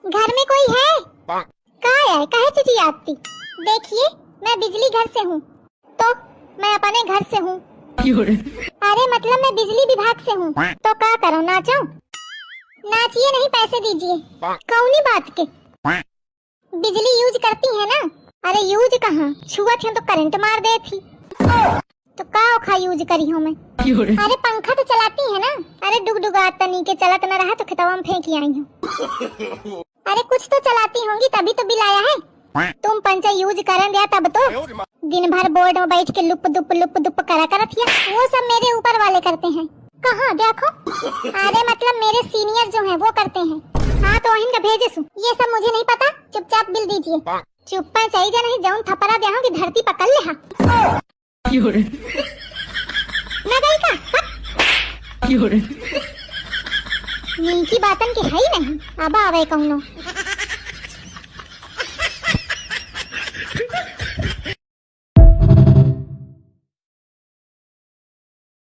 घर में कोई है? कहाँ है? काहे तुझी आती? देखिए मैं बिजली घर से हूँ, तो मैं अपने घर से हूँ। अरे मतलब मैं बिजली विभाग से हूँ, तो क्या करूँ, नाचो? नाचिए नहीं, पैसे दीजिए। कौनी बात के? बिजली यूज करती है ना? अरे यूज कहाँ, छुआ थी तो करंट मार दे थी। तो का औखा यूज करी हूँ मैं? अरे पंखा तो चलाती है ना? अरे डुगडुगा तनी के चलत न रहा तो खितवा में फेंक आई हूँ। अरे कुछ तो चलाती होंगी तभी तो बिल आया है। तुम पंचा यूज करन दिया तब तो दिन भर बोर्ड में बैठ के लुप दुप करा करत हिया। वो सब मेरे ऊपर वाले करते हैं। कहाँ देखो? अरे मतलब मेरे सीनियर जो हैं वो करते हैं। हाँ तो इनका भेजे सु, ये सब मुझे नहीं पता, चुपचाप बिल दीजिए। चुप्पा चाहिए नहीं, जाऊं थपड़ा दे की धरती पकड़ ले। हाँ ना गई का नीची बातन की है ही नहीं, अब आवे कहूँ।